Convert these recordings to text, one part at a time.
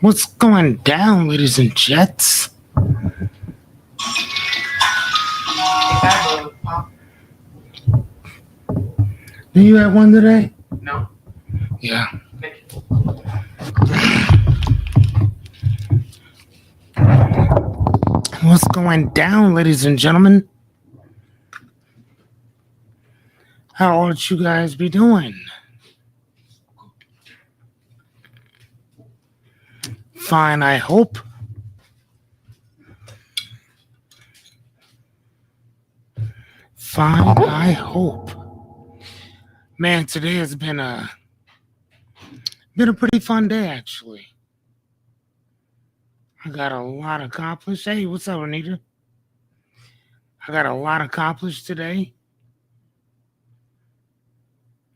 What's going down, ladies and gents? Do you have one today? No. Yeah. What's going down, ladies and gentlemen? How ought you guys be doing? Fine, I hope. Fine, I hope. Man, today has been a pretty fun day, actually. I got a lot accomplished. Hey, what's up, Anita? I got a lot accomplished today.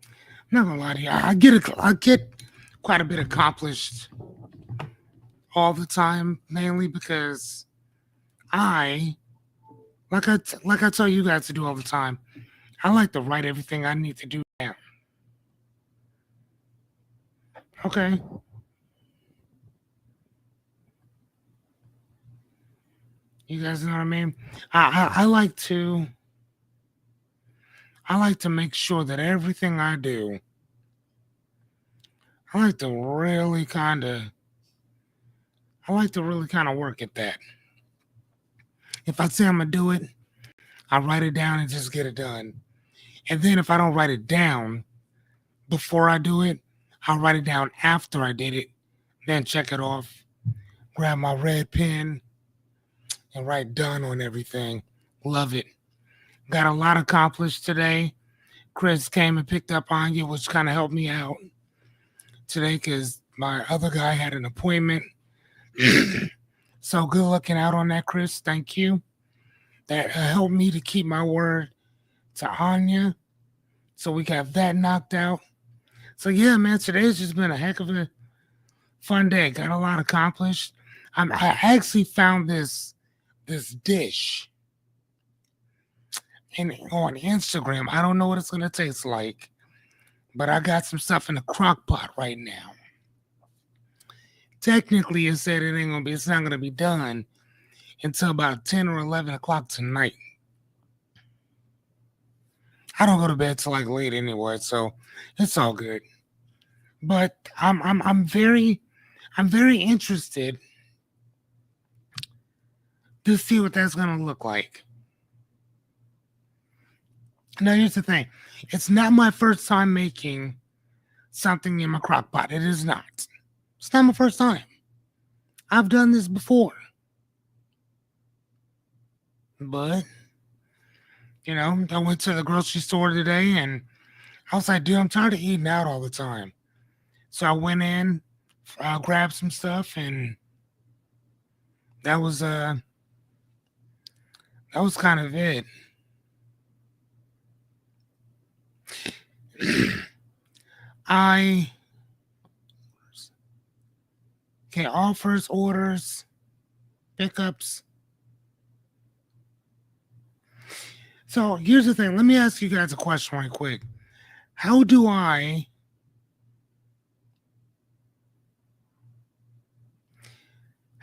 I'm not gonna lie to you. I get quite a bit accomplished all the time, mainly because I tell you guys to do all the time, I like to write everything I need to do down. Okay. You guys know what I mean? I like to make sure that everything I do, I like to really kind of work at that. If I say I'm gonna do it, I write it down and just get it done. And then if I don't write it down before I do it, I'll write it down after I did it, then check it off, grab my red pen, and write done on everything. Love it. Got a lot accomplished today. Chris came and picked up on you, which kind of helped me out today because my other guy had an appointment. So good looking out on that, Chris. Thank you. That helped me to keep my word to Anya. So we got that knocked out. So yeah, man, today's just been a heck of a fun day. Got a lot accomplished. I actually found this dish on Instagram. I don't know what it's gonna taste like, but I got some stuff in the crock pot right now. Technically, it said it's not gonna be done until about 10 or 11 o'clock tonight. I don't go to bed till like late anyway, so it's all good. But I'm very interested to see what that's gonna look like. Now here's the thing. It's not my first time making something in my crock pot. It is not. It's not my first time. I've done this before. But, I went to the grocery store today and I was like, dude, I'm tired of eating out all the time. So I went in, grabbed some stuff, and that was kind of it. Offers, orders, pickups. So here's the thing. Let me ask you guys a question right quick. How do I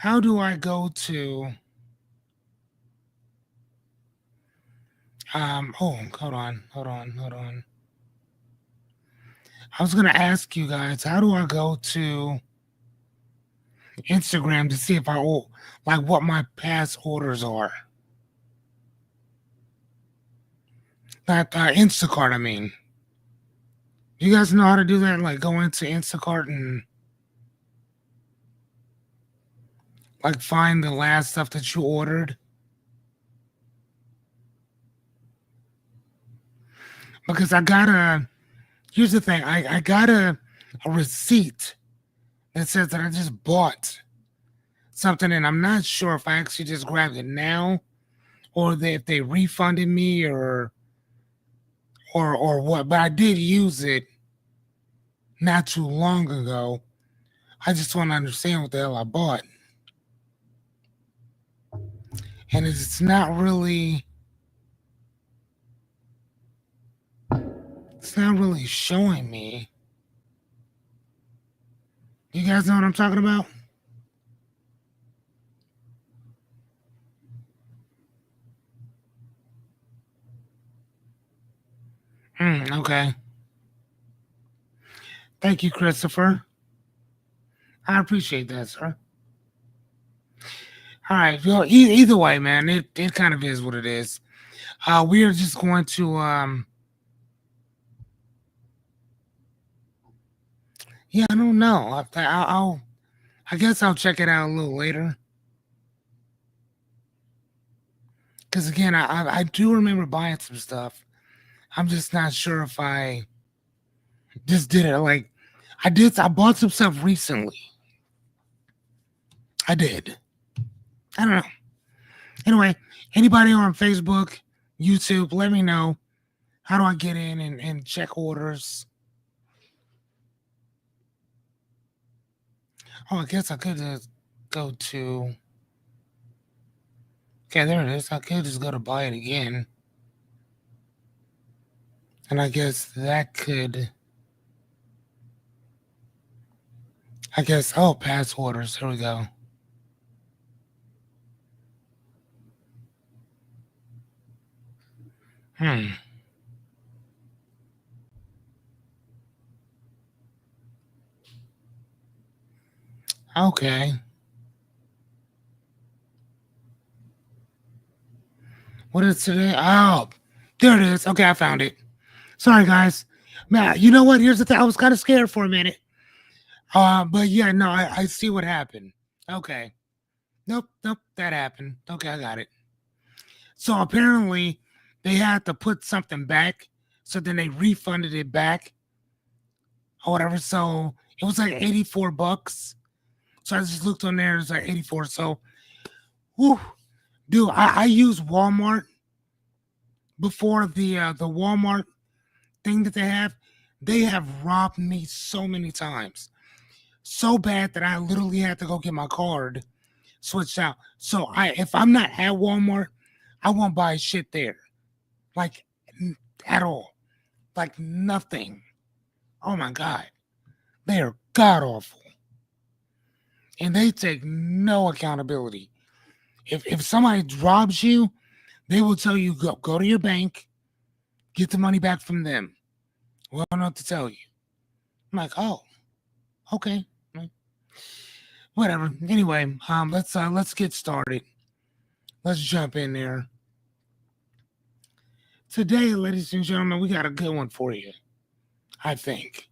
go to hold on. I was gonna ask you guys, how do I go to Instagram to see if what my past orders are? That Instacart, I mean. You guys know how to do that? Like go into Instacart and like find the last stuff that you ordered? Because here's the thing, I got a receipt that says that I just bought something, and I'm not sure if I actually just grabbed it now or if they refunded me or what, but I did use it not too long ago. I just want to understand what the hell I bought. And it's not really showing me. You guys know what I'm talking about? Okay. Thank you, Christopher. I appreciate that, sir. All right. Well, either way, man, it kind of is what it is. We are just going to yeah, I don't know. I guess I'll check it out a little later. Because again, I do remember buying some stuff. I'm just not sure if I just did it. Like I bought some stuff recently. I did. I don't know. Anyway, anybody on Facebook, YouTube, let me know. How do I get in and check orders? Oh, I guess I could just go to. Okay, there it is. I could just go to buy it again. And I guess that could. I guess. Oh, pass orders. Here we go. Hmm. Okay. What is today? Oh, there it is. Okay, I found it. Sorry, guys. Man, you know what? Here's the thing. I was kind of scared for a minute. But yeah, no, I see what happened. Okay. Nope, nope, that happened. Okay, I got it. So apparently they had to put something back. So then they refunded it back or whatever. So it was like 84 bucks. So I just looked on there, it's like 84. So whew, dude, I use Walmart before the Walmart thing that they have. They have robbed me so many times. So bad that I literally had to go get my card switched out. So if I'm not at Walmart, I won't buy shit there. Like at all. Like nothing. Oh my god. They are god awful. And they take no accountability. If somebody robs you, they will tell you go to your bank, get the money back from them. Well, I don't know what to tell you. I'm like, oh, okay. Whatever. Anyway, let's get started. Let's jump in there. Today, ladies and gentlemen, we got a good one for you. I think.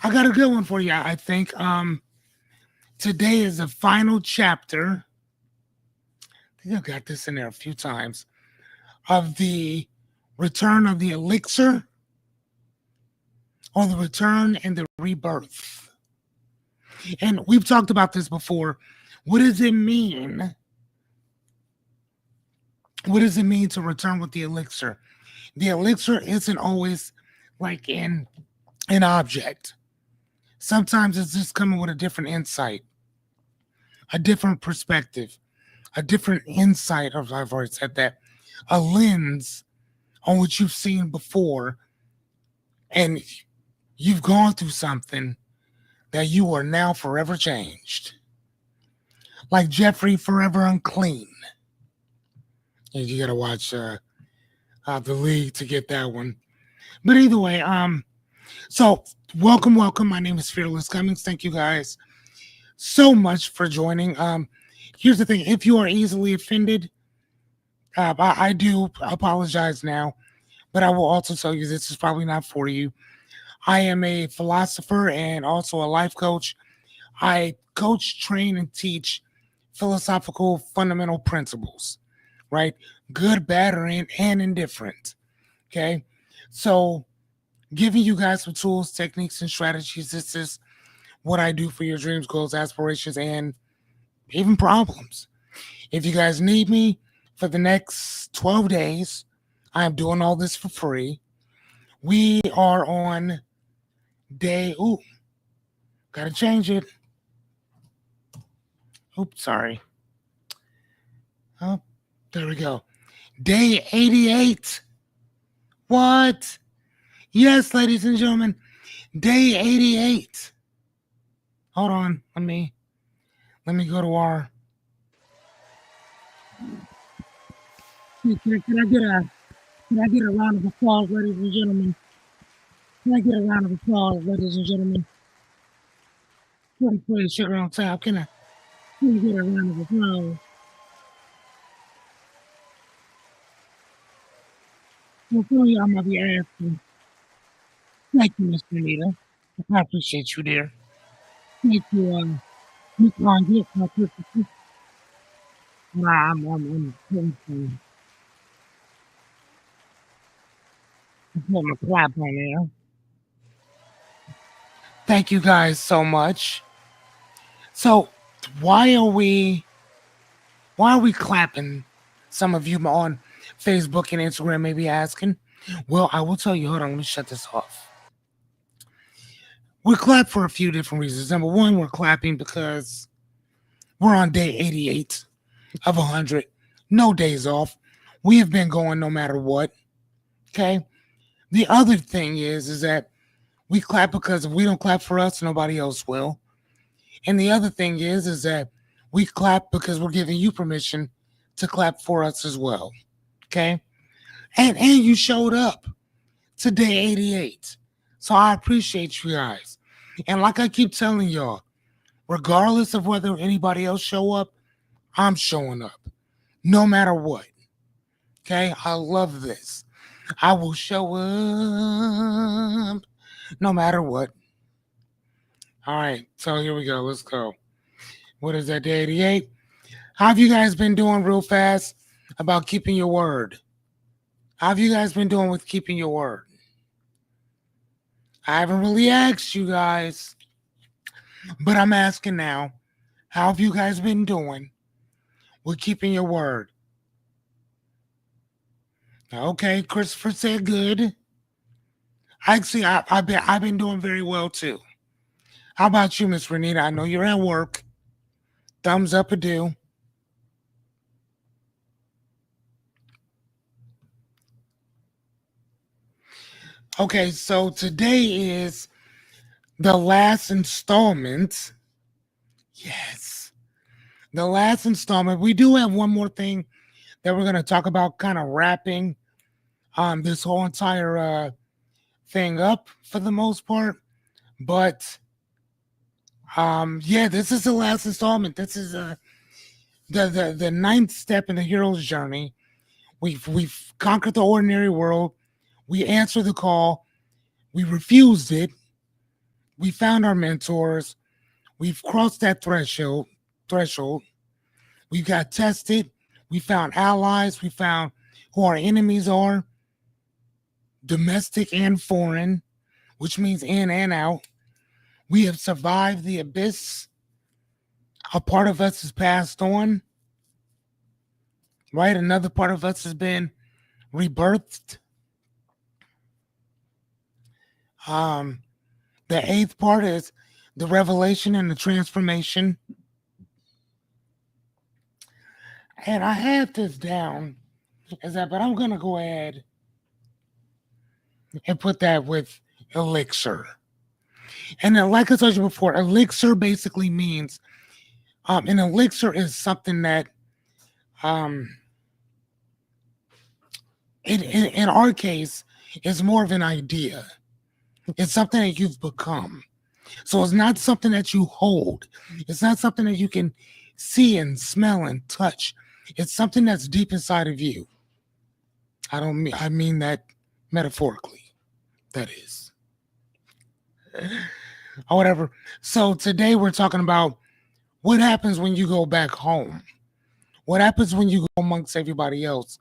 I got a good one for you. I think today is the final chapter. I think I got this in there a few times of the return of the elixir or the return and the rebirth. And we've talked about this before. What does it mean? What does it mean to return with the elixir? The elixir isn't always like an object. Sometimes it's just coming with a different insight, a different perspective, a different insight, or I've already said that, a lens on what you've seen before, and you've gone through something that you are now forever changed. Like Jeffrey Forever Unclean. And you gotta watch the league to get that one. But either way, so welcome. My name is Fearless Cummings. Thank you guys so much for joining. Here's the thing: if you are easily offended, I do apologize now, but I will also tell you this is probably not for you. I am a philosopher and also a life coach. I coach, train, and teach philosophical fundamental principles, right? Good, bad, and indifferent. Okay. So, giving you guys some tools, techniques, and strategies. This is what I do for your dreams, goals, aspirations, and even problems. If you guys need me for the next 12 days, I'm doing all this for free. We are on day, ooh, gotta change it. Oops, sorry. Oh, there we go. Day 88. What? Yes, ladies and gentlemen, day 88. Hold on, let me go to our. Can I get a Can I get a round of applause, ladies and gentlemen? Can I get a round of applause, ladies and gentlemen? Pretty please, sugar on top. Can you get a round of applause? Well, some of y'all might be asking. Thank you, Mr. Anita. I appreciate you, dear. Thank you, Miss Long, my purposes. I'm putting a clap on there. Thank you guys so much. So, why are we clapping? Some of you on Facebook and Instagram may be asking. Well, I will tell you. Hold on, let me shut this off. We clap for a few different reasons. Number one, we're clapping because we're on day 88 of 100. No days off. We have been going no matter what. Okay. The other thing is that we clap because if we don't clap for us, nobody else will. And the other thing is that we clap because we're giving you permission to clap for us as well. Okay. And you showed up to day 88. So I appreciate you guys. And like I keep telling y'all, regardless of whether anybody else show up, I'm showing up. No matter what. Okay. I love this. I will show up no matter what. All right. So here we go. Let's go. What is that, day 88? How have you guys been doing real fast about keeping your word? How have you guys been doing with keeping your word? I haven't really asked you guys, but I'm asking now. How have you guys been doing with keeping your word? Okay, Christopher said good. Actually, I've been doing very well too. How about you, Miss Renita? I know you're at work. Thumbs up a do. Okay, so today is the last installment. Yes. The last installment. We do have one more thing that we're going to talk about, kind of wrapping this whole entire thing up for the most part. But yeah, this is the last installment. This is the ninth step in the hero's journey. We've conquered the ordinary world. We answered the call. We refused it. We found our mentors. We've crossed that threshold. We got tested. We found allies. We found who our enemies are, domestic and foreign, which means in and out. We have survived the abyss. A part of us has passed on, right? Another part of us has been rebirthed. The eighth part is the revelation and the transformation. And I have this down as that, but I'm going to go ahead and put that with elixir. And then, like I told you before, elixir basically means an elixir is something that in our case is more of an idea. It's something that you've become. So it's not something that you hold. It's not something that you can see and smell and touch. It's something that's deep inside of you. I mean that metaphorically. That is. Or whatever. So today we're talking about what happens when you go back home. What happens when you go amongst everybody else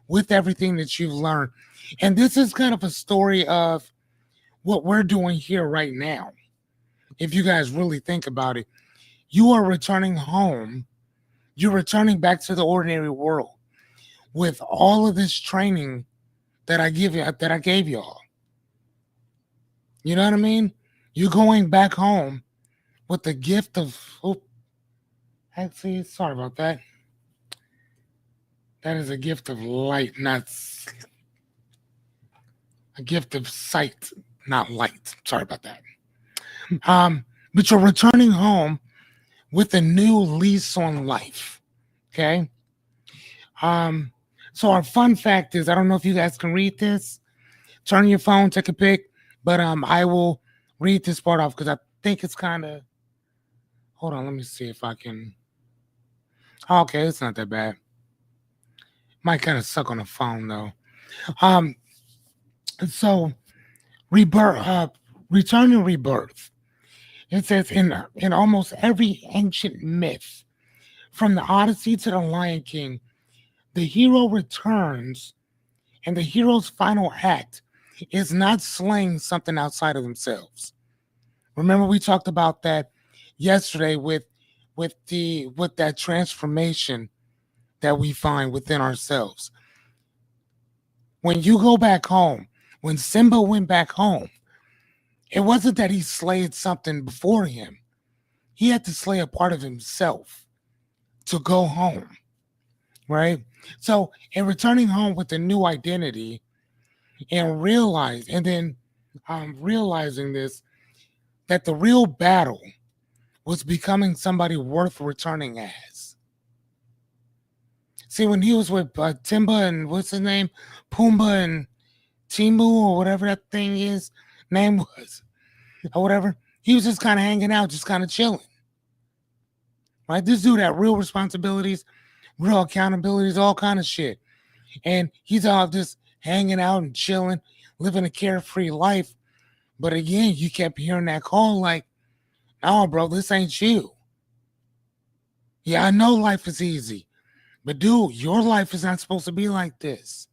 with everything that you've learned. And this is kind of a story of what we're doing here right now. If you guys really think about it, you are returning home. You're returning back to the ordinary world with all of this training that I gave y'all. You know what I mean? You're going back home with the gift of actually, sorry about that. That is a gift of light, not a gift of sight, not light. Sorry about that. But you're returning home with a new lease on life. Okay. So our fun fact is, I don't know if you guys can read this. Turn your phone, take a pic, but I will read this part off because I think it's kind of. Hold on, let me see if I can. Oh, okay, it's not that bad. Might kind of suck on the phone though. Um, so rebirth, return and rebirth. It says in almost every ancient myth, from the Odyssey to the Lion King, the hero returns, and the hero's final act is not slaying something outside of themselves. Remember, we talked about that yesterday with that transformation that we find within ourselves. When you go back home, when Simba went back home, it wasn't that he slayed something before him. He had to slay a part of himself to go home, right? So, in returning home with a new identity and then realizing this, that the real battle was becoming somebody worth returning as. See, when he was with Timba and what's his name, Pumbaa and Timu or whatever that thing is name was, or whatever, he was just kind of hanging out, just kind of chilling. Right? This dude had real responsibilities, real accountabilities, all kind of shit. And he's all just hanging out and chilling, living a carefree life. But again, you kept hearing that call like, no, bro, this ain't you. Yeah, I know life is easy. But dude, your life is not supposed to be like this.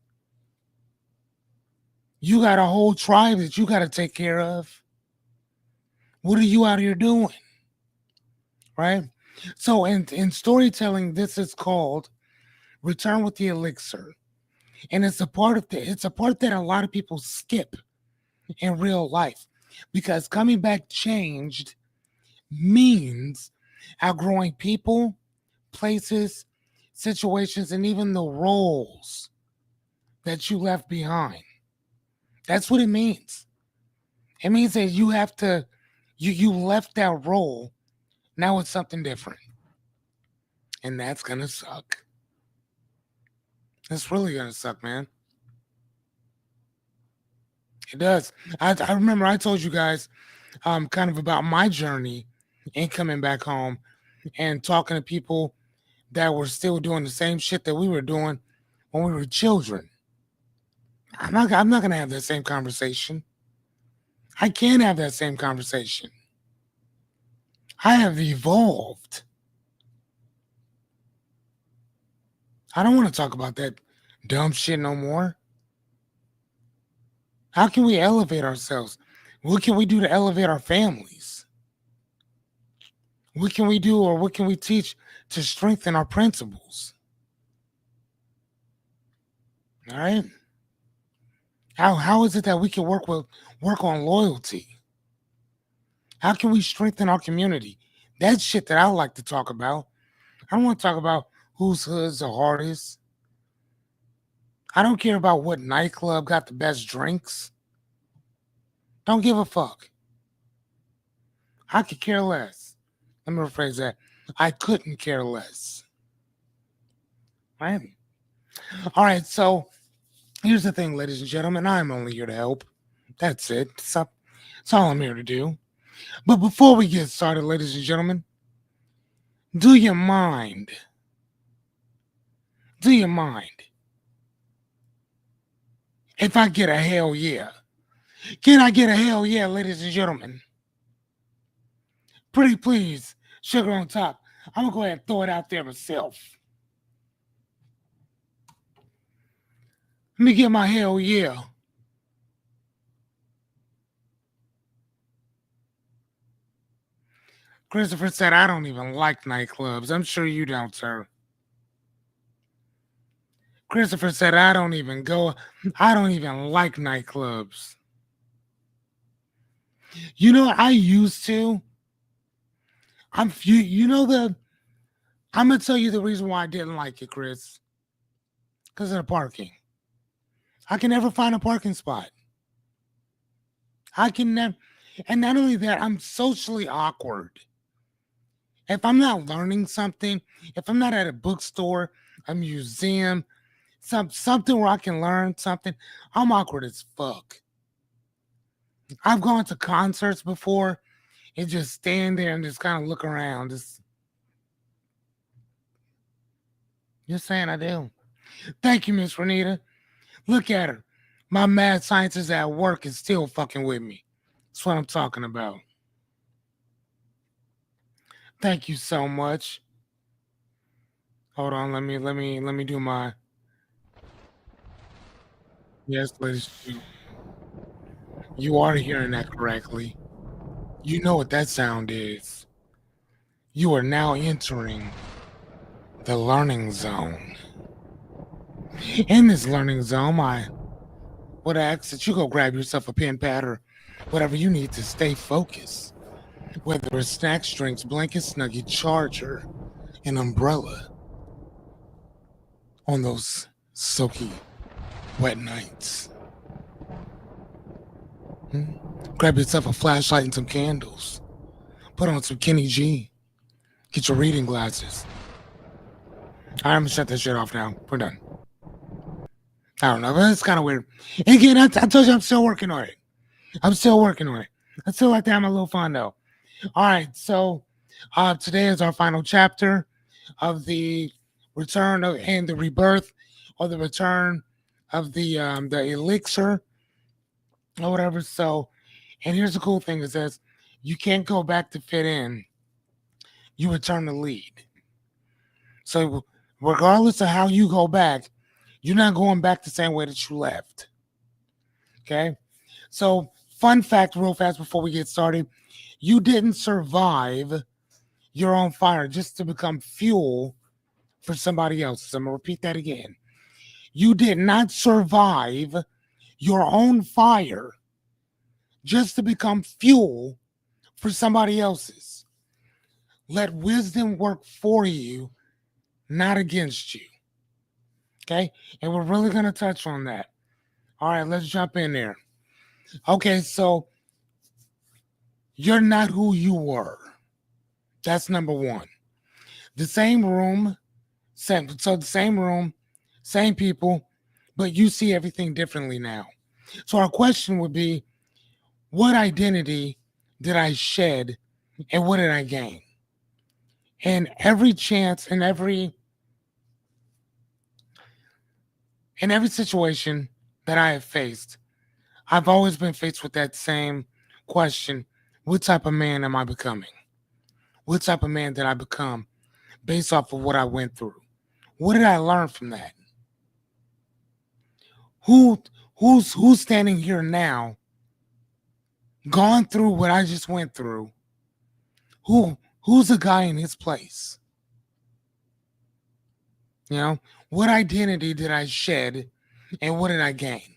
You got a whole tribe that you got to take care of. What are you out here doing? Right? So in storytelling, this is called Return with the Elixir. And it's a part that a lot of people skip in real life because coming back changed means outgrowing people, places, situations, and even the roles that you left behind. That's what it means. It means that you have to you left that role. Now it's something different. And that's gonna suck. It's really gonna suck, man. It does. I remember I told you guys kind of about my journey in coming back home and talking to people that were still doing the same shit that we were doing when we were children. I'm not gonna have that same conversation. I can't have that same conversation. I have evolved. I don't want to talk about that dumb shit no more. How can we elevate ourselves? What can we do to elevate our families? What can we do or what can we teach to strengthen our principles? All right. How is it that we can work on loyalty? How can we strengthen our community? That's shit that I like to talk about. I don't want to talk about whose hood's the hardest. I don't care about what nightclub got the best drinks. Don't give a fuck. I could care less. Let me rephrase that. I couldn't care less. Right? All right, so here's the thing, ladies and gentlemen. I'm only here to help. That's it. That's all I'm here to do. But before we get started, ladies and gentlemen, do you mind? Do you mind if I get a hell yeah? Can I get a hell yeah, ladies and gentlemen? Pretty please, sugar on top. I'm gonna go ahead and throw it out there myself. Let me get my hell yeah. Christopher said, I don't even like nightclubs. I'm sure you don't, sir. Christopher said, I don't even go. I don't even like nightclubs. You know, I used to. You know I'm gonna tell you the reason why I didn't like it, Chris. Because of the parking. I can never find a parking spot. I can never, and not only that, I'm socially awkward. If I'm not learning something, if I'm not at a bookstore, a museum, something where I can learn something. I'm awkward as fuck. I've gone to concerts before and just stand there and just kind of look around. Just saying I do. Thank you, Miss Renita. Look at her. My mad scientist at work is still fucking with me. That's what I'm talking about. Thank you so much. Hold on, let me do my. Yes, ladies, you are hearing that correctly. You know what that sound is. You are now entering the learning zone. In this learning zone, I would ask that you go grab yourself a pen pad or whatever you need to stay focused. Whether it's snacks, drinks, blankets, snuggie, charger, an umbrella on those soaky, wet nights. Grab yourself a flashlight and some candles. Put on some Kenny G. Get your reading glasses. I'm gonna shut this shit off now. We're done. I don't know, but it's kind of weird. And again, I told you I'm still working on it. I still like to have my little fun though. All right, so today is our final chapter of the return of and the rebirth, or the return of the elixir or whatever. So, and here's the cool thing: it says you can't go back to fit in. You return to lead. So, regardless of how you go back, you're not going back the same way that you left. Okay. So, fun fact, real fast before we get started: you didn't survive your own fire just to become fuel for somebody else. So I'm gonna repeat that again. You did not survive your own fire just to become fuel for somebody else's. Let wisdom work for you, not against you. Okay? And we're really going to touch on that. All right, let's jump in there. Okay, so you're not who you were. That's number one. The same room, same people, but you see everything differently now. So our question would be, what identity did I shed and what did I gain? And every chance and every situation that I have faced, I've always been faced with that same question. What type of man am I becoming? What type of man did I become based off of what I went through? What did I learn from that? Who's standing here now, gone through what I just went through? Who's a guy in his place? You know, what identity did I shed and what did I gain?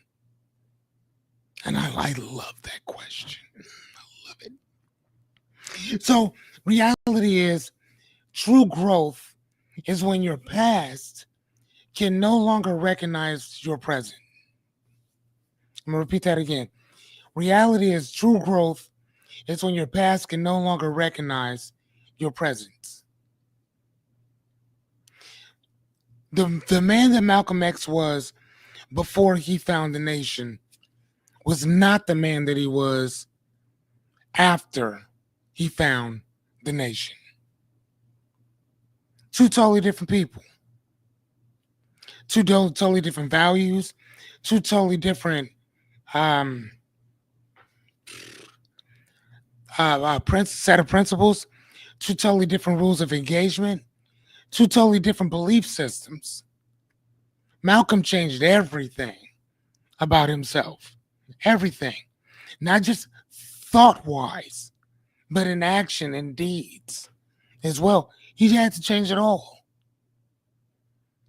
And I love that question. I love it. So reality is, true growth is when your past can no longer recognize your present. I'm going to repeat that again. Reality is, true growth is when your past can no longer recognize your present. The man that Malcolm X was before he found the nation was not the man that he was after he found the nation. Two totally different people. Two totally different values. Two totally different set of principles. Two totally different rules of engagement. Two totally different belief systems. Malcolm changed everything about himself. Everything. Not just thought-wise, but in action and deeds as well. He had to change it all.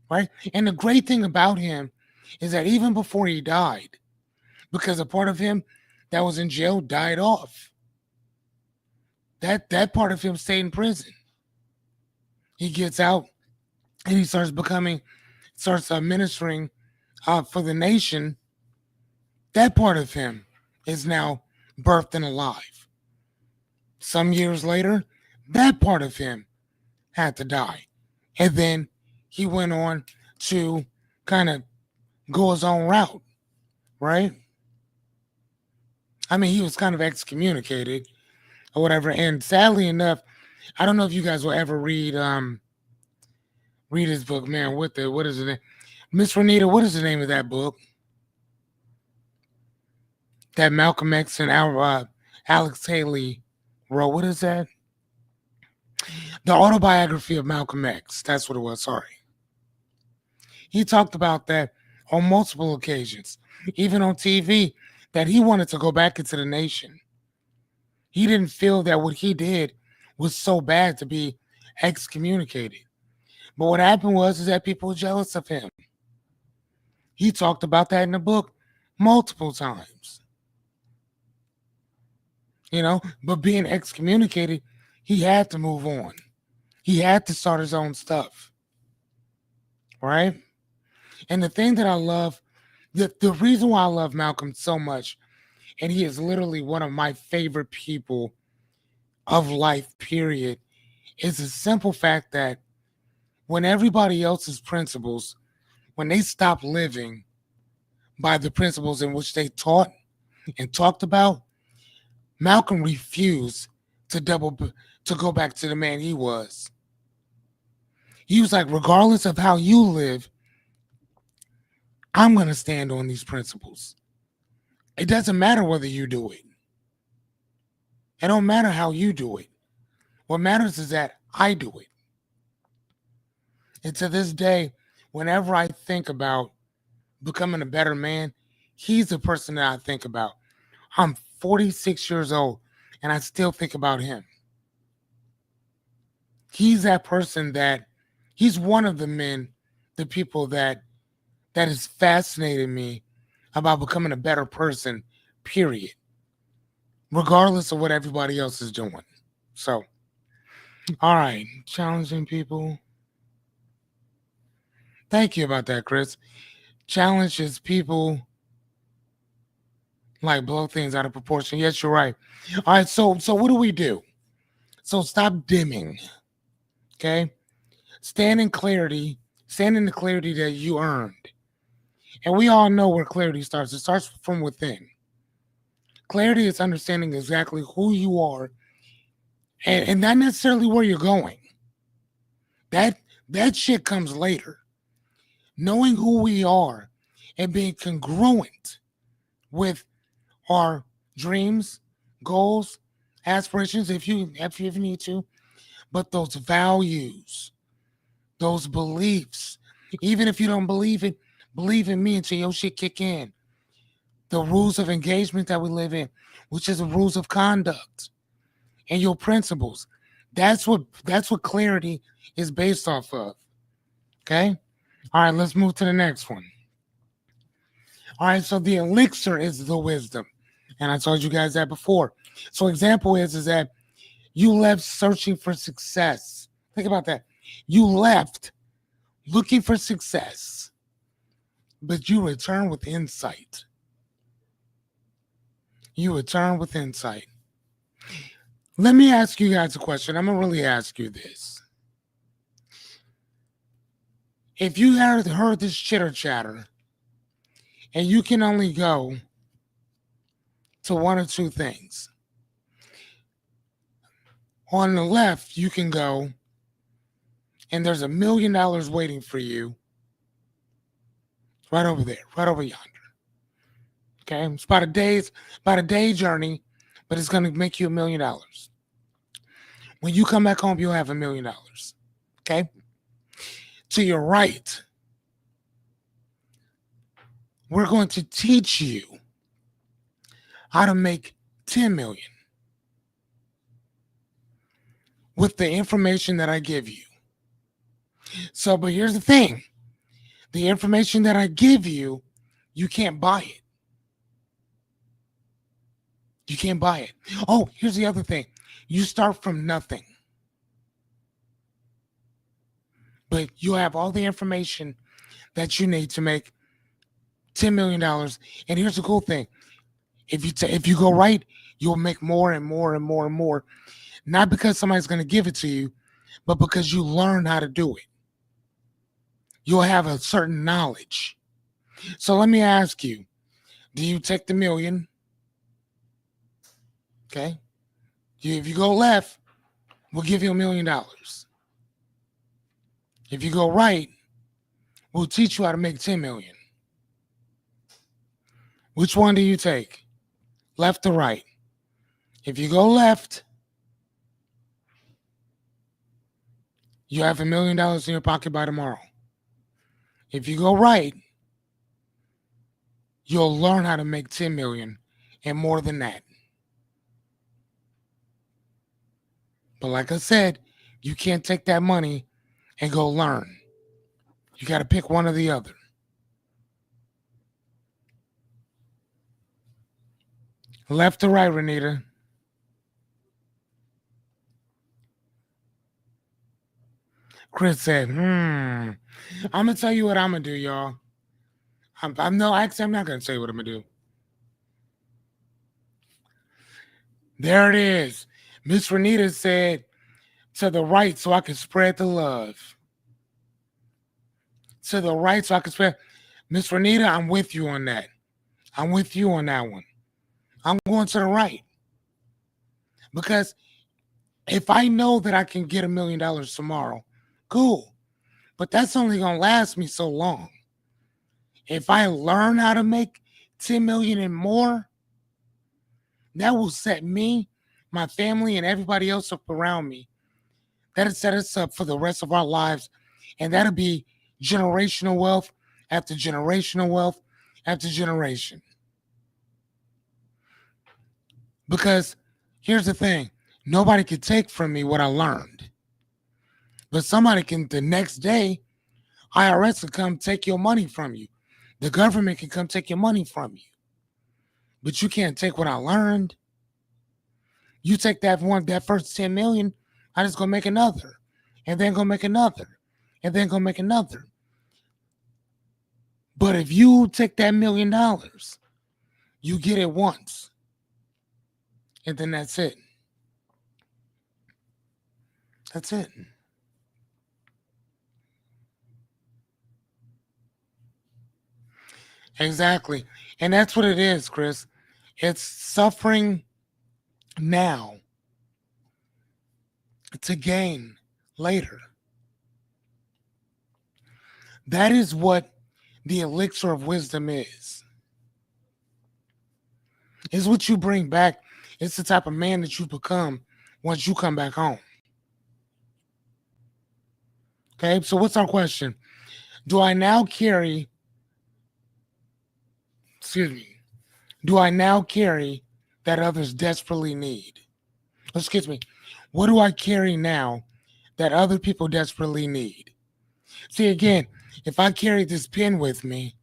Right? And the great thing about him is that even before he died, because a part of him that was in jail died off, that part of him stayed in prison. He gets out and he starts ministering for the nation. That part of him is now birthed and alive. Some years later, that part of him had to die. And then he went on to kind of go his own route, right? I mean, he was kind of excommunicated or whatever. And sadly enough, I don't know if you guys will ever read his book, man. What is it? Miss Renita, what is the name of that book that Malcolm X and Alex Haley wrote? What is that? The autobiography of Malcolm X. That's what it was. Sorry. He talked about that on multiple occasions, even on TV, that he wanted to go back into the nation. He didn't feel that what he did was so bad to be excommunicated. But what happened was is that people were jealous of him. He talked about that in the book multiple times. But being excommunicated, he had to move on. He had to start his own stuff. Right? And the thing that I love, the reason why I love Malcolm so much, and he is literally one of my favorite people of life, period, is the simple fact that when everybody else's principles, when they stop living by the principles in which they taught and talked about, Malcolm refused to go back to the man he was. He was like, regardless of how you live, I'm going to stand on these principles. It doesn't matter whether you do it. It don't matter how you do it. What matters is that I do it. And to this day, whenever I think about becoming a better man, he's the person that I think about. I'm 46 years old, and I still think about him. He's that person he's one of the men, the people that has fascinated me about becoming a better person, period. Regardless of what everybody else is doing. So, all right, challenging people. Thank you about that, Chris. Challenges people like blow things out of proportion. Yes, you're right. All right, so what do we do? So stop dimming. Okay? Stand in the clarity that you earned. And we all know where clarity starts. It starts from within. Clarity is understanding exactly who you are and not necessarily where you're going. That shit comes later. Knowing who we are and being congruent with our dreams, goals, aspirations, if you need to, but those values, those beliefs, even if you don't believe it, believe in me until your shit kick in. The rules of engagement that we live in, which is the rules of conduct and your principles. That's what clarity is based off of. Okay? All right, let's move to the next one. All right, so the elixir is the wisdom. And I told you guys that before. So example is that you left searching for success. Think about that. You left looking for success, but you return with insight. You return with insight. Let me ask you guys a question. I'm going to really ask you this. If you heard this chitter chatter and you can only go to one or two things, on the left, you can go and there's $1 million waiting for you right over there, right over yonder. Okay, it's about a day journey, but it's going to make you $1 million. When you come back home, you'll have $1 million. Okay, to your right, we're going to teach you how to make 10 million with the information that I give you. So, but here's the thing. The information that I give you, you can't buy it. You can't buy it. Oh, here's the other thing. You start from nothing. But you have all the information that you need to make $10 million. And here's the cool thing. If you go right, you'll make more and more and more and more. Not because somebody's going to give it to you, but because you learn how to do it. You'll have a certain knowledge. So let me ask you, do you take the million? Okay. If you go left, we'll give you $1,000,000. If you go right, we'll teach you how to make 10 million. Which one do you take? Left or right? If you go left, you have $1,000,000 in your pocket by tomorrow. If you go right, you'll learn how to make 10 million and more than that. But like I said, you can't take that money and go learn. You got to pick one or the other. Left or right, Renita? Chris said, I'm going to tell you what I'm going to do, y'all. I'm not going to tell you what I'm going to do. There it is. Miss Renita said, to the right so I can spread the love. To the right so I can spread. Miss Renita, I'm with you on that. I'm with you on that one. I'm going to the right. Because if I know that I can get $1,000,000 tomorrow, cool. But that's only going to last me so long. If I learn how to make 10 million and more, that will set me, my family, and everybody else up around me. That'll set us up for the rest of our lives. And that'll be generational wealth after generational wealth after generation. Because here's the thing, nobody can take from me what I learned. But somebody can, the next day, IRS can come take your money from you. The government can come take your money from you. But you can't take what I learned. You take that first 10 million, I just gonna make another. And then gonna make another. And then gonna make another. But if you take that $1,000,000, you get it once. And then that's it. That's it. Exactly. And that's what it is, Chris. It's suffering now to gain later. That is what the elixir of wisdom is. It's what you bring back. It's the type of man that you become once you come back home. Okay, so what's our question? Do I now carry that others desperately need? Excuse me. What do I carry now that other people desperately need? See, again, if I carry this pen with me,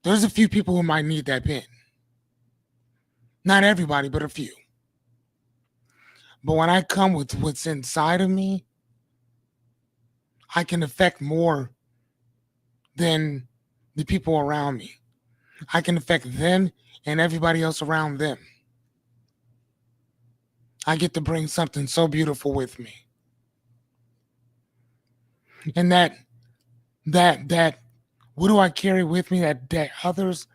there's a few people who might need that pen. Not everybody, but a few. But when I come with what's inside of me, I can affect more than the people around me. I can affect them and everybody else around them. I get to bring something so beautiful with me. And that what do I carry with me that others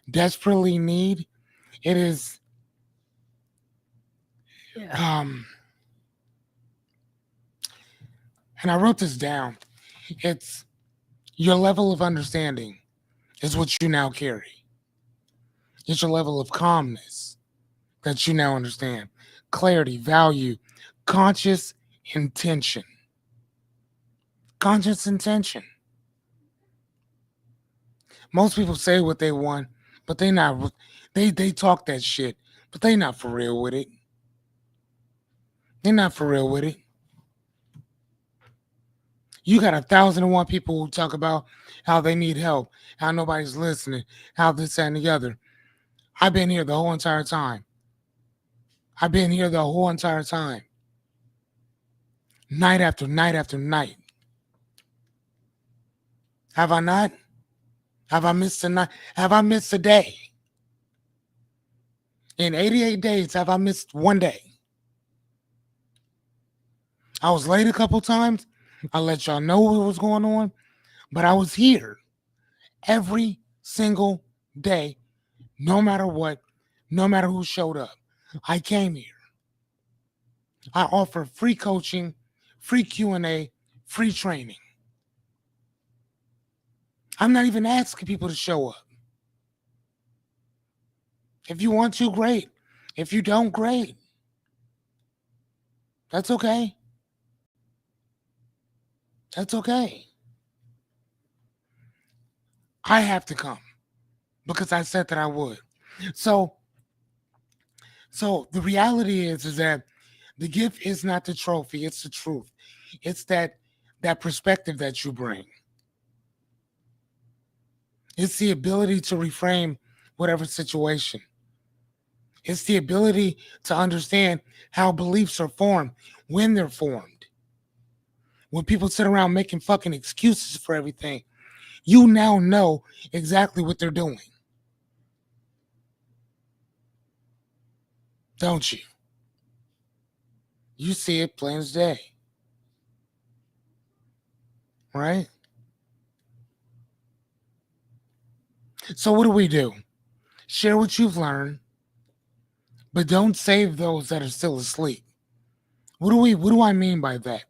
desperately need? It is and I wrote this down. It's your level of understanding is what you now carry. It's your level of calmness that you now understand. Clarity, value, conscious intention. Conscious intention. Most people say what they want, but they not. They talk that shit, but they not for real with it. They're not for real with it. You got 1,001 people who talk about how they need help, how nobody's listening, how this, that, and the other. I've been here the whole entire time. Night after night after night. Have I not? Have I missed a night? Have I missed a day? In 88 days, have I missed one day? I was late a couple times. I let y'all know what was going on, but I was here every single day, no matter what, no matter who showed up. I came here. I offer free coaching, free Q&A, free training. I'm not even asking people to show up. If you want to, great. If you don't, great. That's okay. That's okay. I have to come because I said that I would. So the reality is that the gift is not the trophy, it's the truth. It's that perspective that you bring. It's the ability to reframe whatever situation. It's the ability to understand how beliefs are formed, when they're formed. When people sit around making fucking excuses for everything, you now know exactly what they're doing. Don't you? You see it plain as day. Right? So what do? Share what you've learned, but don't save those that are still asleep. What do I mean by that?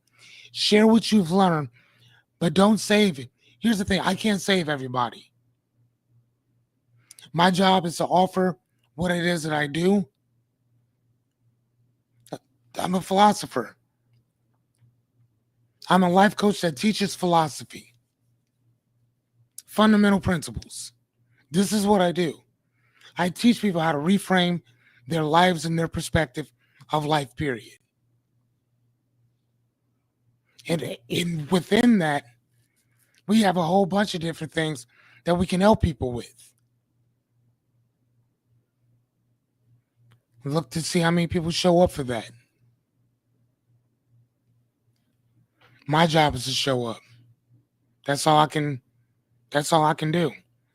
Share what you've learned, but don't save it. Here's the thing, I can't save everybody. My job is to offer what it is that I do. I'm a philosopher. I'm a life coach that teaches philosophy, fundamental principles. This is what I do. I teach people how to reframe their lives and their perspective of life, period. And within that, we have a whole bunch of different things that we can help people with. Look to see how many people show up for that. My job is to show up. That's all I can do.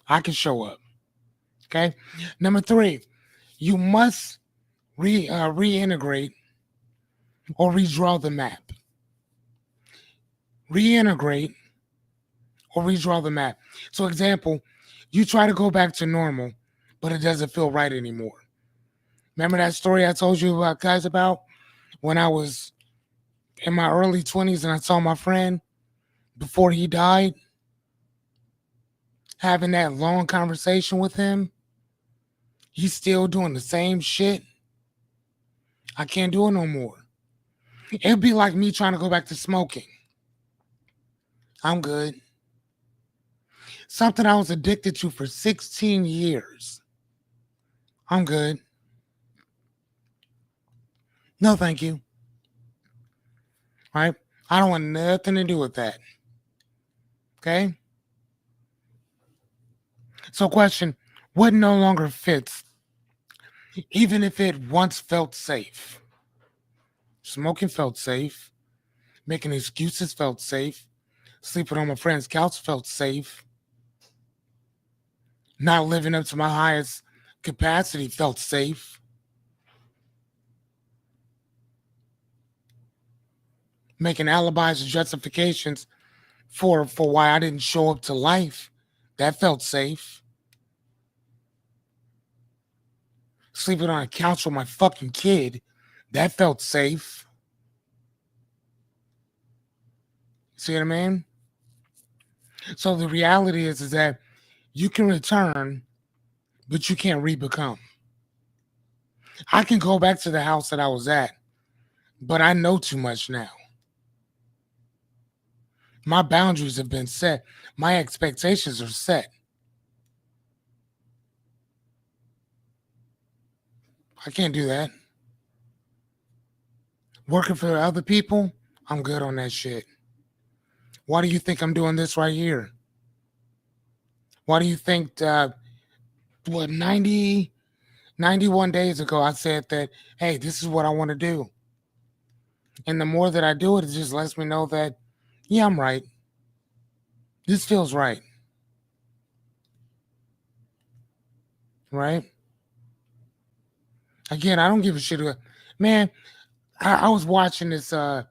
I can show up. Okay? Number 3, you must reintegrate or redraw the map. Reintegrate or redraw the map. So example, you try to go back to normal, but it doesn't feel right anymore. Remember that story I told you about, guys, about when I was in my early 20s and I saw my friend before he died, having that long conversation with him. He's still doing the same shit. I can't do it no more. It'd be like me trying to go back to smoking. I'm good. Something I was addicted to for 16 years. I'm good. No, thank you. Right? I don't want nothing to do with that. Okay? So, question, what no longer fits, even if it once felt safe? Smoking felt safe. Making excuses felt safe. Sleeping on my friend's couch felt safe. Not living up to my highest capacity felt safe. Making alibis and justifications for why I didn't show up to life, that felt safe. Sleeping on a couch with my fucking kid, that felt safe. See what I mean? So the reality is that you can return, but you can't re-become. I can go back to the house that I was at, but I know too much now. My boundaries have been set. My expectations are set. I can't do that. Working for other people, I'm good on that shit. Why do you think I'm doing this right here? Why do you think, 91 days ago, I said that, hey, this is what I want to do. And the more that I do it, it just lets me know that, yeah, I'm right. This feels right. Right? Again, I don't give a shit. Man, I was watching this, I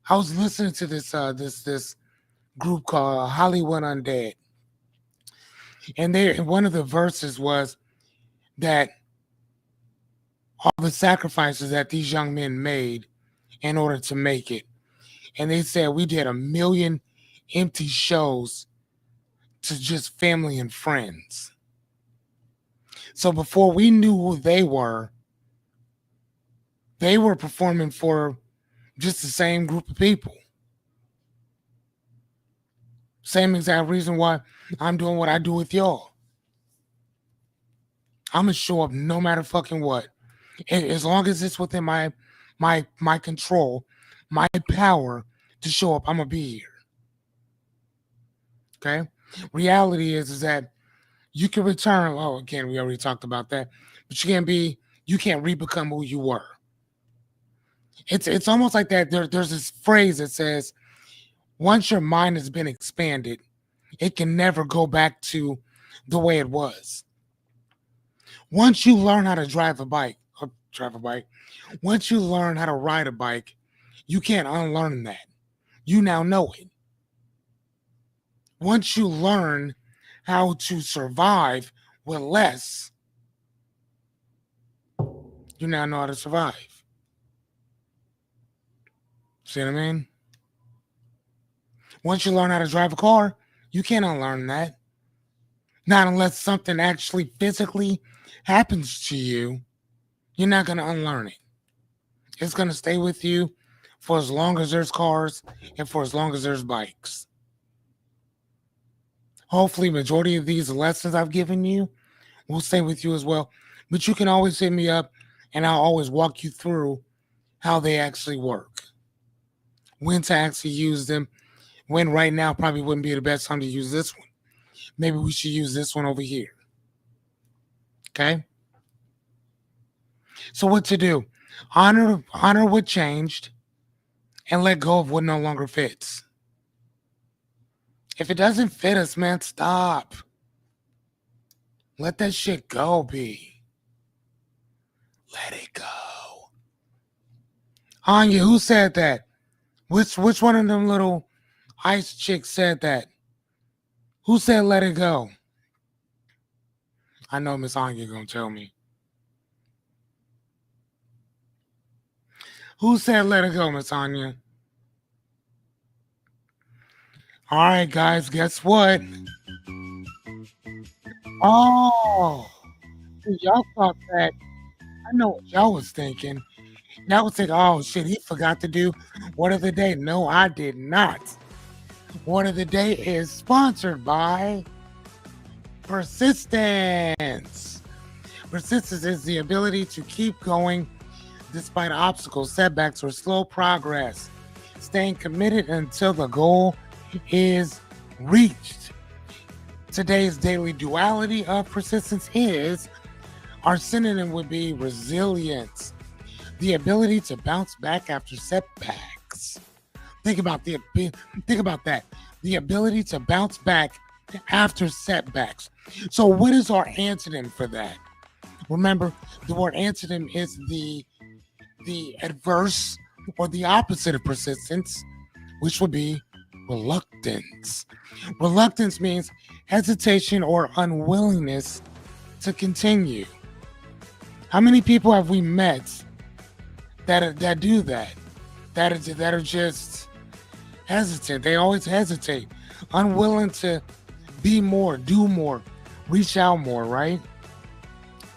was listening to this group called Hollywood Undead. And one of the verses was that all the sacrifices that these young men made in order to make it. And they said we did 1,000,000 empty shows to just family and friends. So before we knew who they were performing for just the same group of people. Same exact reason why I'm doing what I do with y'all. I'm gonna show up no matter fucking what. And as long as it's within my control, my power to show up, I'm gonna be here. Okay? Reality is that you can return. Oh, again, we already talked about that. But you can't re-become who you were. It's almost like that. There's this phrase that says, once your mind has been expanded, it can never go back to the way it was. Once you learn how to drive a bike, once you learn how to ride a bike, you can't unlearn that. You now know it. Once you learn how to survive with less, you now know how to survive. See what I mean? Once you learn how to drive a car, you can't unlearn that. Not unless something actually physically happens to you, you're not going to unlearn it. It's going to stay with you for as long as there's cars and for as long as there's bikes. Hopefully, majority of these lessons I've given you will stay with you as well. But you can always hit me up and I'll always walk you through how they actually work. When to actually use them. When right now probably wouldn't be the best time to use this one. Maybe we should use this one over here. Okay? So what to do? Honor what changed and let go of what no longer fits. If it doesn't fit us, man, stop. Let that shit go, B. Let it go. Anya, who said that? Which one of them little ice chicks said that? Who said let it go? I know Miss Anya gonna tell me. Who said let it go, Miss Anya? All right, guys, guess what? Oh, y'all thought that. I know what y'all was thinking. Y'all was thinking, oh shit, he forgot to do Word of the Day. No, I did not. Word of the Day is sponsored by persistence. Persistence is the ability to keep going despite obstacles, setbacks, or slow progress. Staying committed until the goal is reached. Today's daily duality of persistence is, our synonym would be resilience, the ability to bounce back after setbacks. Think about that. The ability to bounce back after setbacks. So what is our antonym for that? Remember, the word antonym is the adverse or the opposite of persistence, which would be reluctance. Reluctance means hesitation or unwillingness to continue. How many people have we met that do that? That are just hesitant. They always hesitate, unwilling to be more, do more, reach out more, right?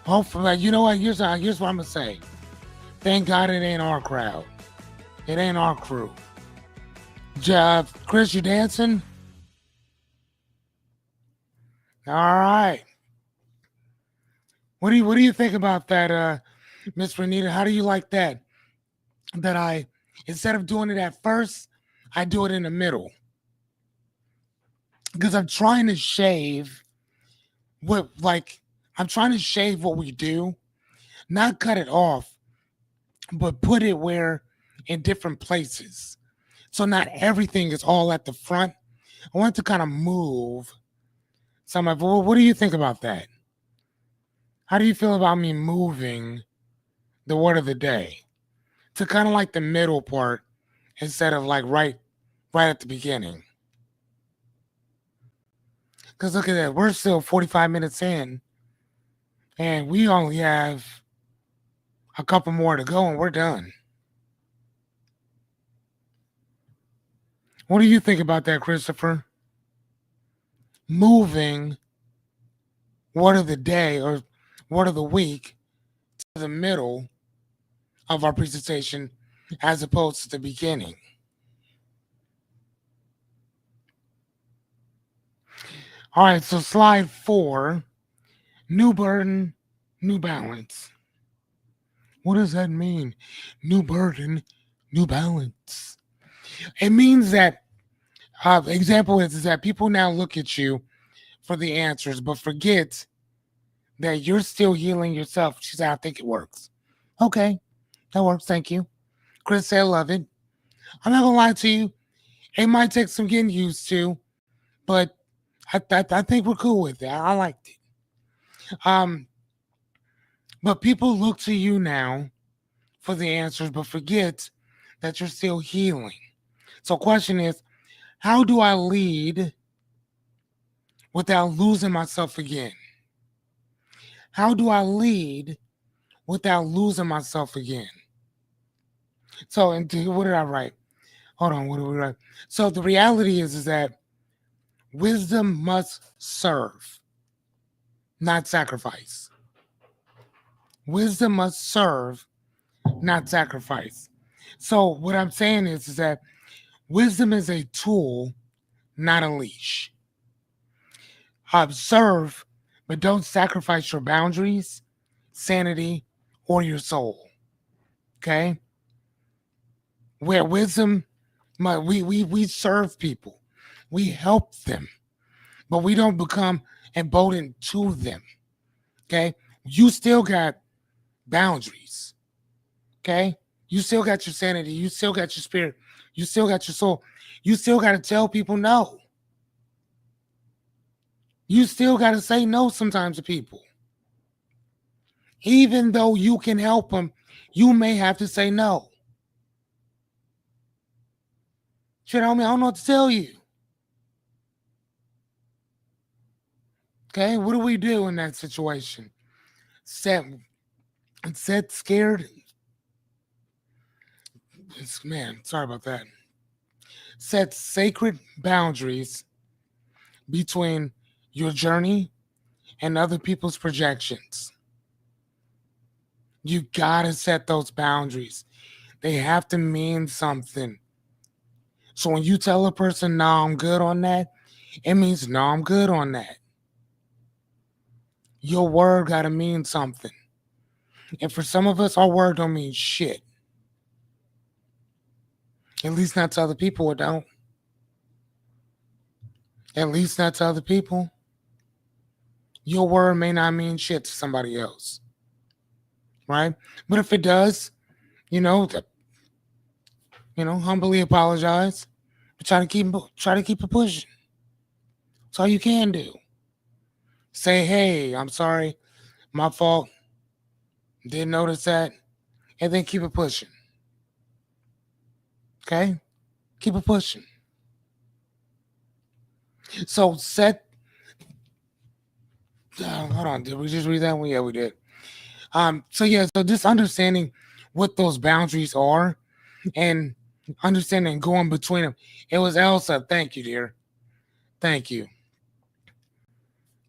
Hopefully, you know what? Here's what I'm gonna say. Thank God it ain't our crowd. It ain't our crew. Chris, you dancing? All right. What do you think about that, Miss Renita? How do you like that? That I, instead of doing it at first, I do it in the middle. Because I'm trying to shave what we do, not cut it off, but put it where in different places. So not everything is all at the front. I want to kind of move some of it. What do you think about that? How do you feel about me moving the word of the day to kind of like the middle part instead of like right at the beginning? Because look at that. We're still 45 minutes in, and we only have a couple more to go, and we're done. What do you think about that, Christopher? Moving what of the day or what of the week to the middle of our presentation as opposed to the beginning. All right, so slide 4, new burden, new balance. What does that mean? New burden, new balance. It means that, example is that people now look at you for the answers, but forget that you're still healing yourself. She said, I think it works. Okay, that works. Thank you. Chris said, I love it. I'm not going to lie to you. It might take some getting used to, but I think we're cool with it. I liked it. But people look to you now for the answers, but forget that you're still healing. So question is, how do I lead without losing myself again? How do I lead without losing myself again? So, and what did I write? Hold on, what did we write? So the reality is that wisdom must serve, not sacrifice. Wisdom must serve, not sacrifice. So what I'm saying is that wisdom is a tool, not a leash. Serve, but don't sacrifice your boundaries, sanity, or your soul. Okay? Where wisdom, we serve people. We help them, but we don't become emboldened to them. Okay? You still got boundaries. Okay? You still got your sanity. You still got your spirit. You still got your soul. You still got to tell people no. You still got to say no sometimes to people. Even though you can help them, you may have to say no. Shit, homie, I don't know what to tell you. Okay, what do we do in that situation? Set scared. Man, sorry about that. Set sacred boundaries between your journey and other people's projections. You gotta set those boundaries. They have to mean something. So when you tell a person, no, I'm good on that, it means, no, I'm good on that. Your word gotta mean something. And for some of us, our word don't mean shit. At least not to other people, it don't. At least not to other people. Your word may not mean shit to somebody else. Right? But if it does, humbly apologize. But try to keep it pushing. That's all you can do. Say, hey, I'm sorry, my fault. Didn't notice that. And then keep it pushing. Okay? Keep it pushing. So hold on, did we just read that one? Yeah, we did. So just understanding what those boundaries are and understanding going between them. It was Elsa. Thank you, dear. Thank you.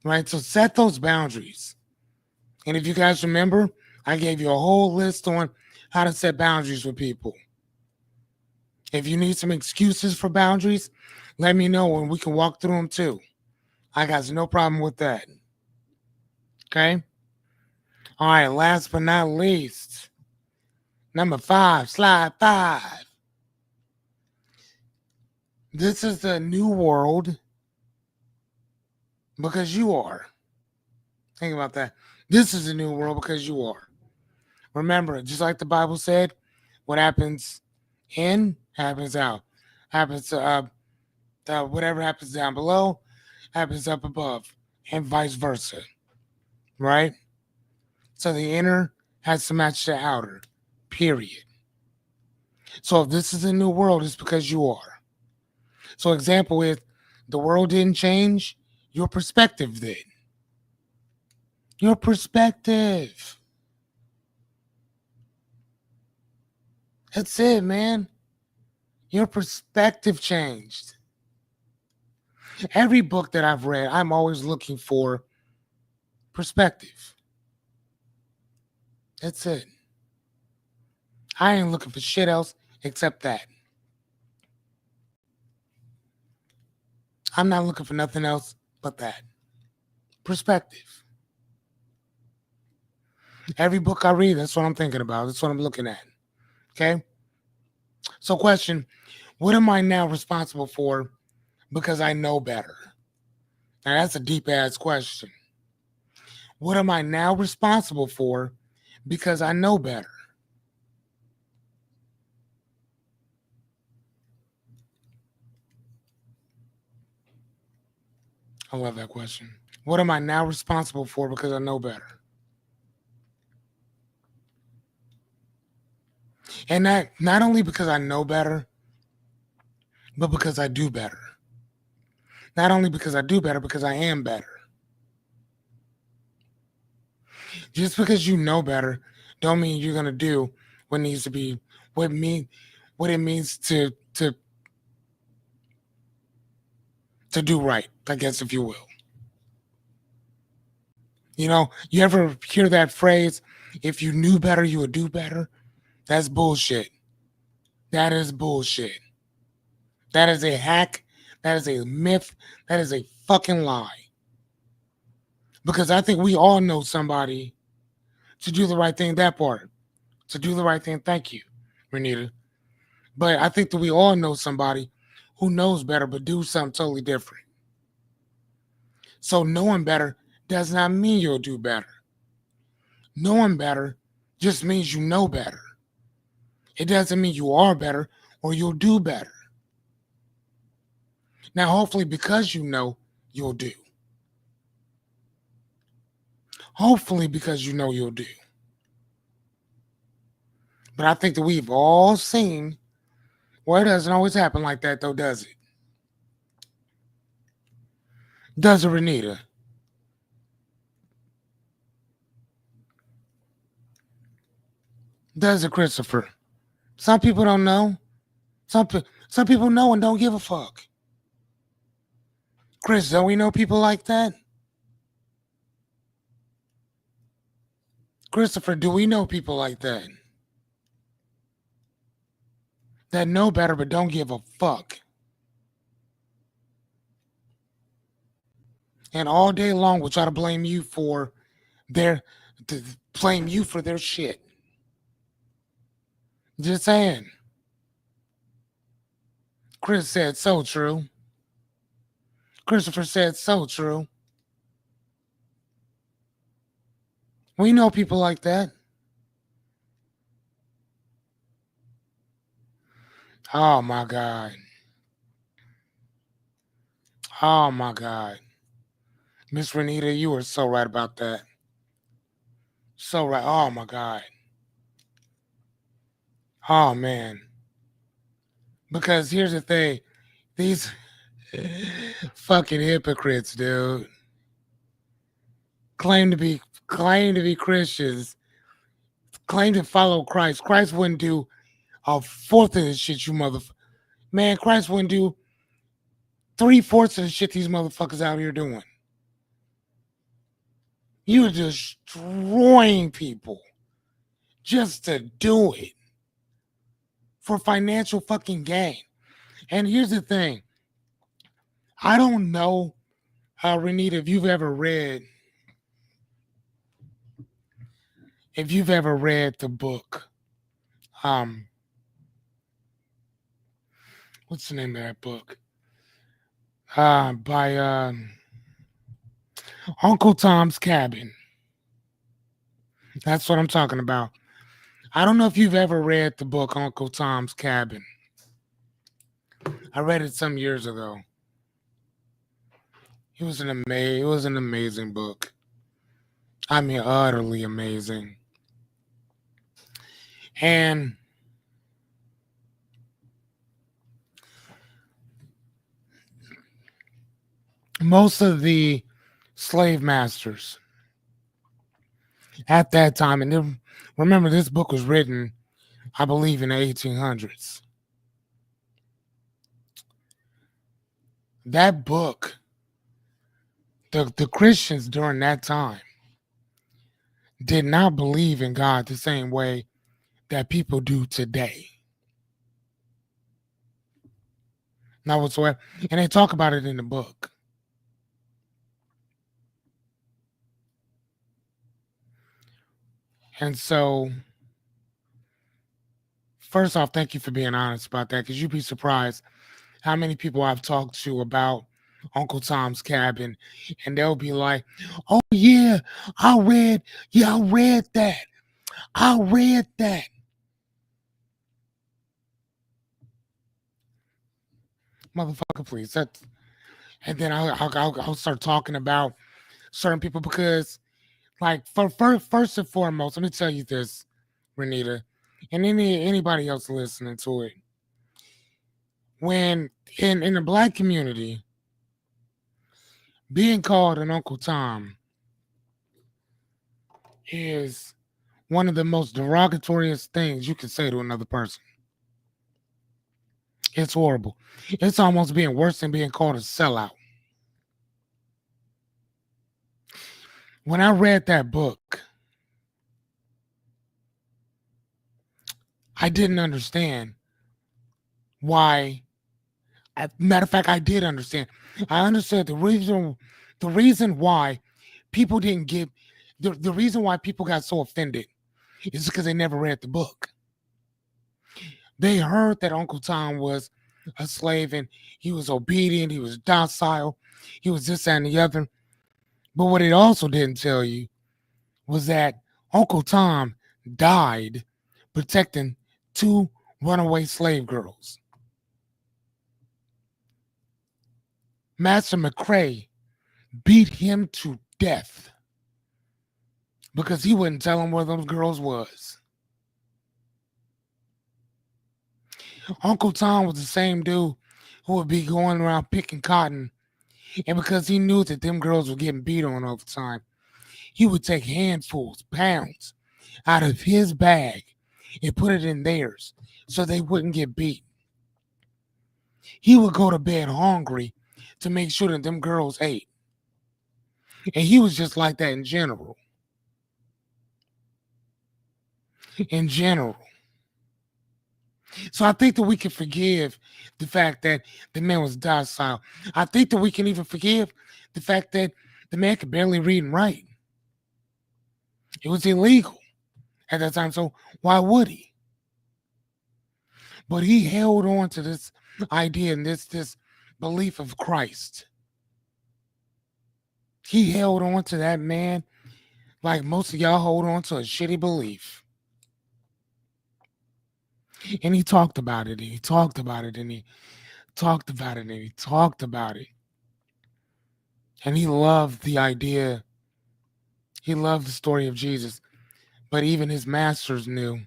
Right? So set those boundaries. And if you guys remember, I gave you a whole list on how to set boundaries with people. If you need some excuses for boundaries, let me know and we can walk through them too. I got no problem with that. Okay? All right, last but not least, number 5, slide 5. This is the new world because you are. Think about that. This is a new world because you are. Remember, just like the Bible said, what happens in happens out. Happens whatever happens down below happens up above, and vice versa. Right? So the inner has to match the outer. Period. So if this is a new world, it's because you are. So example is the world didn't change, Your perspective then. Your perspective. That's it, man. Your perspective changed. Every book that I've read, I'm always looking for perspective. That's it. I ain't looking for shit else except that. I'm not looking for nothing else but that. Perspective. Every book I read, that's what I'm thinking about. That's what I'm looking at. Okay? So, question, what am I now responsible for because I know better? Now, that's a deep ass question. What am I now responsible for because I know better? I love that question. What am I now responsible for because I know better? And that not only because I know better, but because I do better. Not only because I do better, because I am better. Just because you know better, don't mean you're gonna do what needs to be what it means to do right, I guess, if you will. You know, you ever hear that phrase, if you knew better, you would do better? That's bullshit. That is bullshit. That is a hack. That is a myth. That is a fucking lie. Because I think we all know somebody to do the right thing, that part. To do the right thing. Thank you, Renita. But I think that we all know somebody who knows better but do something totally different. So knowing better does not mean you'll do better. Knowing better just means you know better. It doesn't mean you are better or you'll do better. Now, hopefully, because you know, you'll do. Hopefully, because you know, you'll do. But I think that we've all seen, well, it doesn't always happen like that, though, does it? Does it, Renita? Does it, Christopher? Some people don't know. Some people know and don't give a fuck. Chris, don't we know people like that? Christopher, do we know people like that? That know better but don't give a fuck. And all day long will try to blame you for to blame you for their shit. Just saying. Chris said so true. Christopher said so true. We know people like that. Oh my God. Oh my God. Miss Renita, you were so right about that. So right. Oh my God. Oh man. Because here's the thing. These fucking hypocrites, dude. Claim to be Christians, claim to follow Christ. Christ wouldn't do a fourth of the shit you motherfucker. Man, Christ wouldn't do 3/4 of the shit these motherfuckers out here doing. You're destroying people just to do it for financial fucking gain. And here's the thing. I don't know, Renita, if you've ever read the book, um, what's the name of that book? By Uncle Tom's Cabin. That's what I'm talking about. I don't know if you've ever read the book Uncle Tom's Cabin. I read it some years ago. It was an amazing book. I mean, utterly amazing. And most of the slave masters at that time, and then, remember this book was written, I believe, in the 1800s. That book, the Christians during that time did not believe in God the same way that people do today. Not whatsoever. And they talk about it in the book. And so, first off, thank you for being honest about that, because you'd be surprised how many people I've talked to about Uncle Tom's Cabin, and they'll be like, "Oh yeah, I read that. I read that." Motherfucker, please. And then I'll start talking about certain people because, like, first and foremost, let me tell you this, Renita, and anybody else listening to it. When in the black community, being called an Uncle Tom is one of the most derogatorious things you can say to another person. It's horrible. It's almost being worse than being called a sellout. When I read that book, I didn't understand why. Matter of fact, I did understand. I understood the reason why people didn't get the reason why people got so offended is because they never read the book. They heard that Uncle Tom was a slave and he was obedient, he was docile, he was this and the other. But what it also didn't tell you was that Uncle Tom died protecting two runaway slave girls. Master McCrae beat him to death because he wouldn't tell him where those girls was. Uncle Tom was the same dude who would be going around picking cotton, and because he knew that them girls were getting beat on all the time, he would take handfuls, pounds, out of his bag and put it in theirs so they wouldn't get beat. He would go to bed hungry to make sure that them girls ate. And he was just like that in general. In general. So I think that we can forgive the fact that the man was docile. I think that we can even forgive the fact that the man could barely read and write. It was illegal at that time, so why would he? But he held on to this idea and this belief of Christ. He held on to that, man, like most of y'all hold on to a shitty belief. And he talked about it, and he talked about it, and he talked about it, and he talked about it. And he loved the idea. He loved the story of Jesus. But even his masters knew.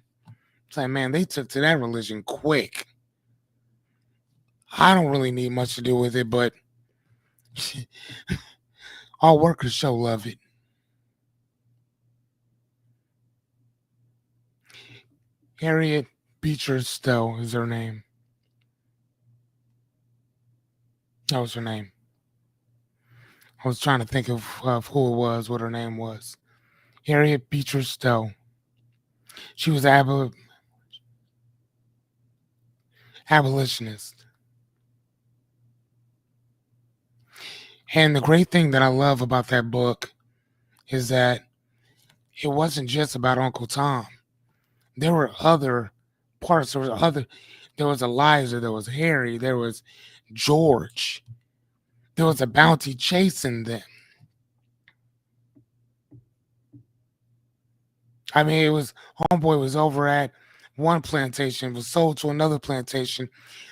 It's like, man, they took to that religion quick. I don't really need much to do with it, but all workers show love it. Harriet Beecher Stowe is her name. That was her name. I was trying to think of who it was, what her name was. Harriet Beecher Stowe. She was abolitionist. And the great thing that I love about that book is that it wasn't just about Uncle Tom. There were other parts. There was Eliza, there was Harry, there was George. There was a bounty chasing them. I mean, it was homeboy was over at one plantation, was sold to another plantation.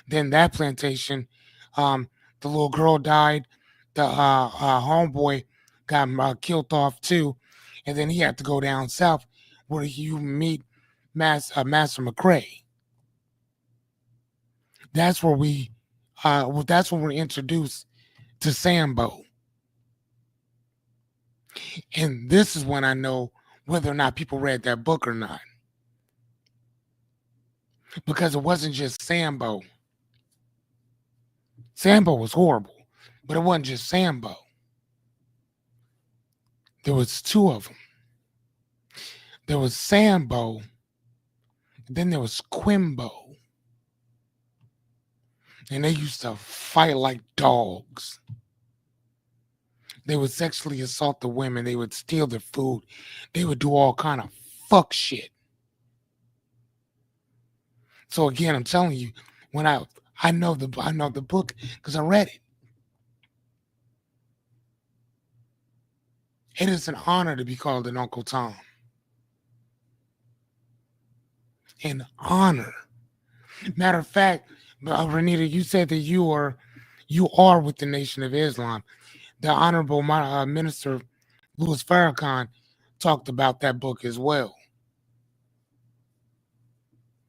Then that plantation, the little girl died. The homeboy got killed off too, and then he had to go down south where you meet Master McCrae. That's where that's when we're introduced to Sambo. And this is when I know whether or not people read that book or not. Because it wasn't just Sambo. Sambo was horrible, but it wasn't just Sambo. There was two of them. There was Sambo, then there was Quimbo. And they used to fight like dogs. They would sexually assault the women. They would steal their food. They would do all kind of fuck shit. So again, I'm telling you, when I know the book because I read it. It is an honor to be called an Uncle Tom. An honor. Matter of fact, Renita, you said that you are with the Nation of Islam. The Honorable Minister Louis Farrakhan talked about that book as well.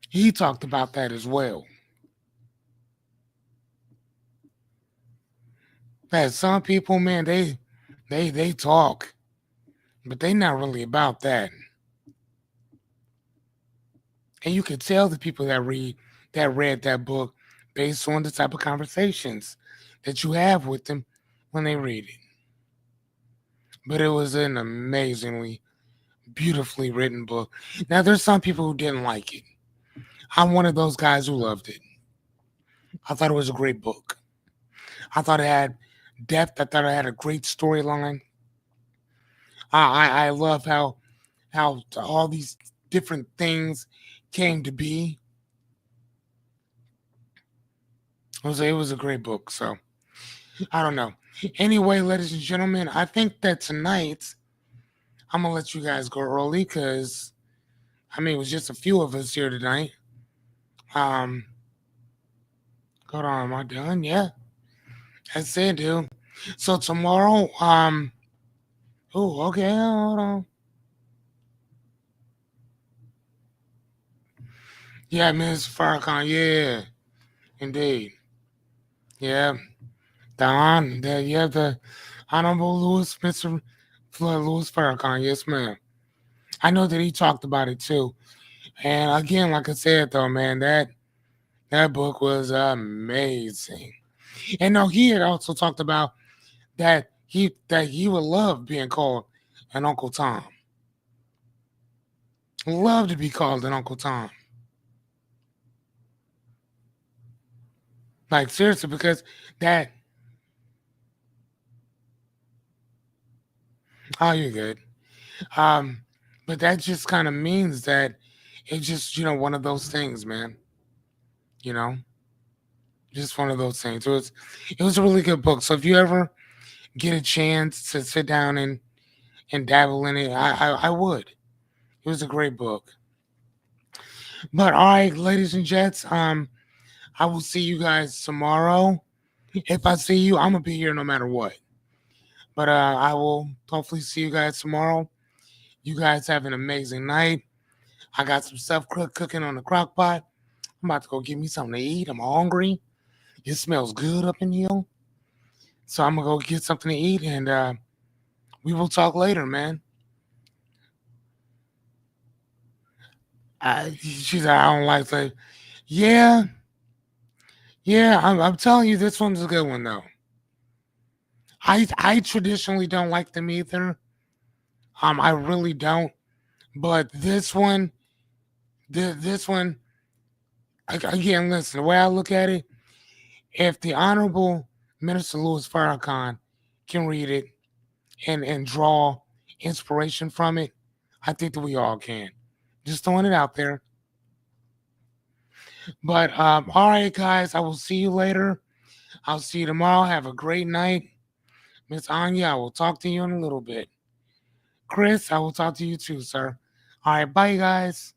He talked about that as well. That some people, man, they talk, but they not really about that. And you can tell the people that read that book based on the type of conversations that you have with them when they read it. But it was an amazingly, beautifully written book. Now, there's some people who didn't like it. I'm one of those guys who loved it. I thought it was a great book. I thought it had depth. I thought it had a great storyline. I love how all these different things came to be. It was a great book. So I don't know. Anyway, ladies and gentlemen, I think that tonight I'm gonna let you guys go early because it was just a few of us here tonight. Hold on, am I done? Yeah, that's it, dude. So tomorrow, oh, okay, hold on. Yeah, Ms. Farrakhan, yeah, indeed. Yeah, the Honorable Mr. Louis Farrakhan, yes, ma'am. I know that he talked about it too. And again, like I said though, man, that book was amazing. And no, he had also talked about that he would love being called an Uncle Tom. Love to be called an Uncle Tom. Like seriously, because that oh you're good. Um, but that just kind of means that it's just, one of those things, man. You know, just one of those things. It was a really good book. So if you ever get a chance to sit down and dabble in it, I would. It was a great book. But all right, ladies and gents, I will see you guys tomorrow. If I see you, I'm gonna be here no matter what. But I will hopefully see you guys tomorrow. You guys have an amazing night. I got some stuff cooking on the crock pot. I'm about to go get me something to eat. I'm hungry. It smells good up in here. So I'm gonna go get something to eat and we will talk later, man. She said, I don't like that. Yeah, yeah, I'm telling you, this one's a good one, though. I traditionally don't like them either. I really don't. But this one, again, listen, the way I look at it, if the Honorable Minister Louis Farrakhan can read it and draw inspiration from it, I think that we all can. Just throwing it out there. But all right, guys, I will see you later. I'll see you tomorrow. Have a great night. Miss Anya, I will talk to you in a little bit. Chris, I will talk to you too, sir. All right, bye, guys.